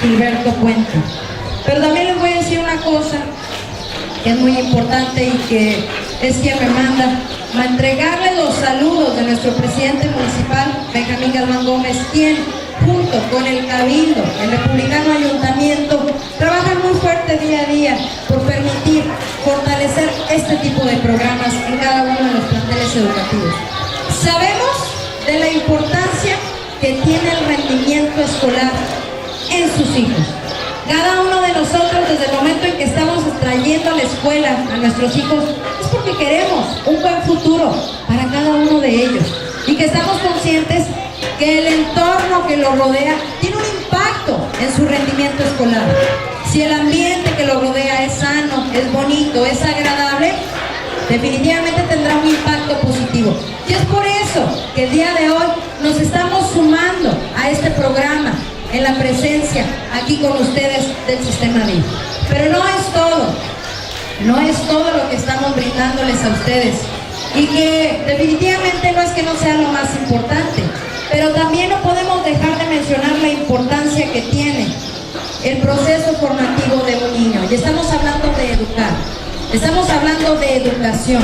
Gilberto Puente. Pero también les voy a decir una cosa que es muy importante y que es quien me manda a entregarle los saludos de nuestro presidente municipal, Benjamín Galván Gómez, quien junto con el Cabildo, el Republicano Ayuntamiento, trabajan muy fuerte día a día por permitir fortalecer este tipo de programas en cada uno de los planteles educativos. Sabemos de la importancia que tiene el rendimiento escolar en sus hijos. Cada uno de nosotros, desde el momento en que estamos trayendo a la escuela a nuestros hijos, es porque queremos un buen futuro para cada uno de ellos y que estamos conscientes que el entorno que lo rodea tiene un impacto en su rendimiento escolar. Si el ambiente que lo rodea es sano, es bonito, es agradable, definitivamente tendrá un impacto positivo. Y es por eso que el día de hoy nos estamos sumando a este programa en la presencia aquí con ustedes del Sistema DIF. Pero no es todo lo que estamos brindándoles a ustedes, y que definitivamente no es que no sea lo más importante, pero también no podemos dejar de mencionar la importancia que tiene el proceso formativo de un niño. Y estamos hablando de educar, estamos hablando de educación.